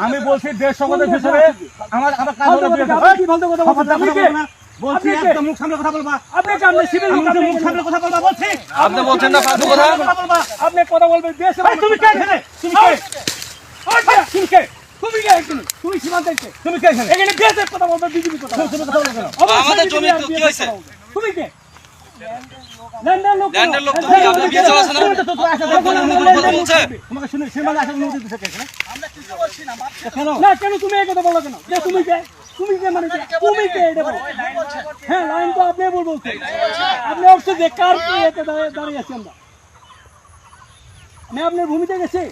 আমি বলছি দেশ সংগঠনের হিসেবে আমার কাজ হলো কি বলতে কথা বলছেন বলছি একদম মুখ সামনে কথা বলবা আপনি কামনে সিভিল মুখ সামনে কথা বলবা বলছি আপনি বলছেন না ফালতু কথা আপনি কথা বলবেন দেশ তুমি কে এখানে তুমি কে তুমি কে তুমি কে এখানে তুমি সীমান্তে তুমি কে এখানে এখানে দেশের কথা বলবে বিজেপি কথা তুমি কথা বলবে কেন আমাদের জমি তো কি হইছে তুমি কে ল্যান্ডের লোক তো আপনি বিয়ে আছে না বলছে তোমাকে শুনে সীমান্তে আসলে অনুমতি দিতে কে এখানে আমরা কিছু বলছি না না কেন তুমি এই কথা বলো কেন যে তুমি কে মানে তুমি কে এটা বলো হ্যাঁ লাইন তো আপনি বলছেন আপনি অবশ্য যে কার কি এতে দাঁড়িয়ে আছি আমি আপনার ভূমিতে গেছি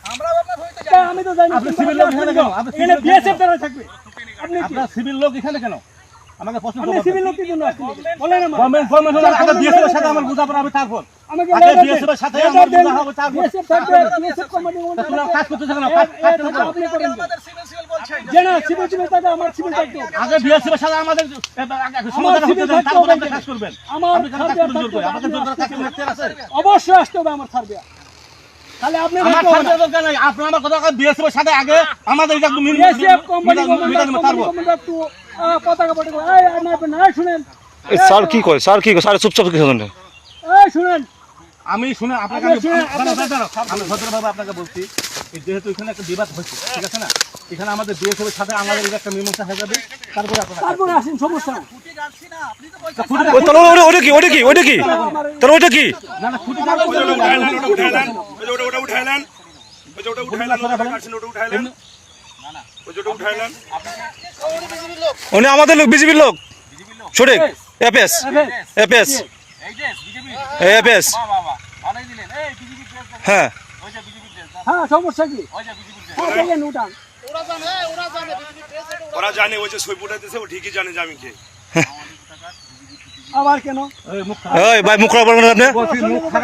আমরা আপনার ভূমিতে যাই আমি তো জানি আপনি সিভিল লোক এখানে কেন আপনি এখানে বিএসএফ দ্বারা থাকবে আপনি আপনার সিভিল লোক এখানে কেন আমাকে প্রশ্ন করুন আপনি সিভিল লোক কি জন্য আসছেন বলেন না গভর্নমেন্ট হলো আগে বিএসএফ এর সাথে আমার বুঝাপড়া হবে তারপর আমাকে বিএসএফ এর সাথে আমার বুঝা হবে তারপর বিএসএফ থাকবে বিএসএফ কমান্ডিং তোমরা কাজ করতেছ কেন কাজ আপনি করেন আমাদের সিভিল বলছেন যে না সিভিল থাকে আমার সিভিল থাকবে আগে বিএসএফ এর সাথে আমাদের সমাধান হতে দেন তারপর আপনি কাজ করবেন আপনি কাজ করতে জোর করে আমাদের জোর করে কাজ করতে আছে অবশ্যই আসতে হবে আমার সার্বিয়া তাহলে আপনি আমার সার্বিয়া দরকার নাই আপনি আমার কথা বিএসএফ এর সাথে আগে আমাদের এটা বিএসএফ কোম্পানি একটু পতাকা পতাকা না শুনেন স্যার কি করে স্যার চুপচাপ কি শুনেন এই শুনেন আমি শুনে আপনাকে আমি ভদ্রভাবে আপনাকে বলছি যেহেতু এখানে একটা বিবাদ হচ্ছে ঠিক আছে না এখানে আমাদের বিএসএফ এর সাথে আমাদের একটা মীমাংসা হয়ে যাবে তারপরে আসেন সমস্যা না ফুটি গাছি না আপনি তো বলছেন ওটা কি তাহলে ওটা কি না না ফুটি গাছ ওটা উঠাইলেন ওটা উঠাইলেন উনি আমাদের লোক বিজেপির লোক সঠিক এপিএস হ্যাঁ হ্যাঁ সমস্যা কি ওরা জানে ওই যে সই উঠাইতেছে ও ঠিকই জানে যে আমি কে আবার কেন এই ভাই মুখ খারাপ করবেন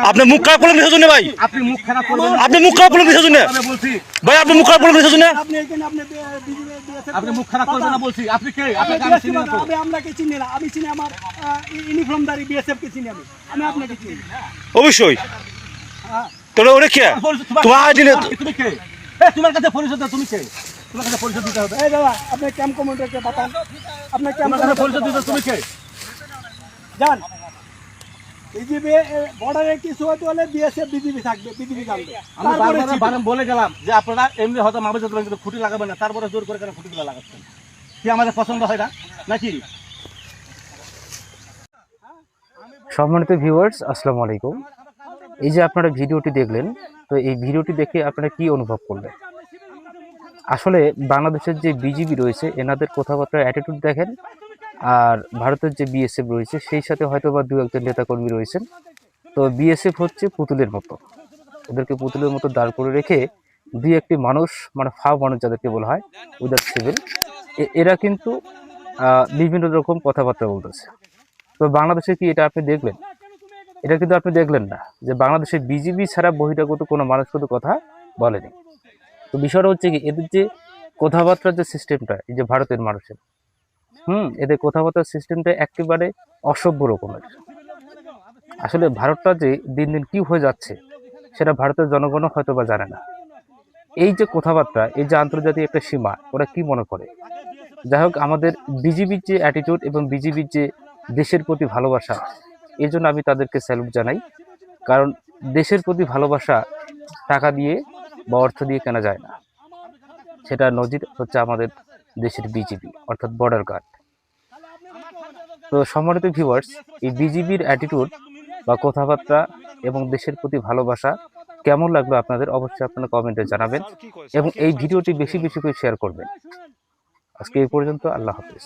আপনি মুখ খারাপ করলেন কিসের জন্য ভাই আপনি মুখ খারাপ করবেন আপনি মুখ খারাপ করলেন কিসের জন্য আমি বলছি ভাই আপনি মুখ খারাপ করলেন কিসের জন্য আপনি এখানে আপনি মুখ খারাপ করবেন না বলছি আপনি কে আপনাকে আমি চিনি না আমি আপনাকে চিনি না আমি চিনি আমার ইউনিফর্মদারি বিএসএফ কে চিনি আমি আপনাকে চিনি অবশ্যই তাহলে ওরে কে তোমার আইডি তুমি কে তোমার কাছে পরিচয় দাও তুমি কে তোমার কাছে পরিচয় দিতে হবে এই দাদা আপনি ক্যাম্প কমান্ডারকে বাতান আপনার ক্যাম্প কাছে পরিচয় দিতে তুমি কে জান বিজেপি বর্ডারে কিছু হতে হলে বিএসএফ বিজেপি থাকবে বিজেপি থাকবে আমি বারবার বলে গেলাম যে আপনারা এমনি হয়তো মামলা চলবেন কিন্তু খুঁটি লাগাবেন না তারপরে জোর করে কেন খুঁটিগুলো লাগাচ্ছেন কি আমাদের পছন্দ হয় না নাকি সম্মানিত ভিউয়ার্স আসসালামু আলাইকুম এই যে আপনারা ভিডিওটি দেখলেন তো এই ভিডিওটি দেখে আপনারা কি অনুভব করলেন আসলে বাংলাদেশের যে বিজিবি রয়েছে এনাদের কথাবার্তার অ্যাটিটিউড দেখেন আর ভারতের যে বিএসএফ রয়েছে সেই সাথে হয়তো বা দু একজন নেতাকর্মী রয়েছেন তো বিএসএফ হচ্ছে পুতুলের মতো ওদেরকে পুতুলের মতো দাঁড় করে রেখে দুই একটি মানুষ মানে ফাও মানুষ যাদেরকে বলা হয় উইদাউট সিভিল এরা কিন্তু বিভিন্ন রকম কথাবার্তা বলতেছে তো বাংলাদেশে কি এটা আপনি দেখলেন এটা কিন্তু আপনি দেখলেন না যে বাংলাদেশে বিজিবি ছাড়া বহিরাগত কোনো মানুষ কিন্তু কথা বলেনি তো বিষয়টা হচ্ছে কি এদের যে কথাবার্তার যে সিস্টেমটা এই যে ভারতের মানুষের এদের কথাবার্তার সিস্টেমটা একেবারে অসভ্য রকমের আসলে ভারতটা যে দিন দিন কি হয়ে যাচ্ছে সেটা ভারতের জনগণও হয়তো বা জানে না এই যে কথাবার্তা এই যে আন্তর্জাতিক একটা সীমা ওরা কি মনে করে যাই হোক আমাদের বিজিবির যে অ্যাটিটিউড এবং বিজিবির যে দেশের প্রতি ভালোবাসা এই জন্য আমি তাদেরকে স্যালুট জানাই কারণ দেশের প্রতি ভালোবাসা টাকা দিয়ে বা অর্থ দিয়ে কেনা যায় না সেটা নজির হচ্ছে আমাদের দেশের বিজিবি অর্থাৎ বর্ডার গার্ড তো সম্মানিত ভিউয়ার্স এই বিজিবির অ্যাটিটিউড বা কথাবার্তা এবং দেশের প্রতি ভালোবাসা কেমন লাগলো আপনাদের অবশ্যই আপনারা কমেন্টে জানাবেন এবং এই ভিডিওটি বেশি বেশি করে শেয়ার করবেন আজকে এই পর্যন্ত আল্লাহ হাফেজ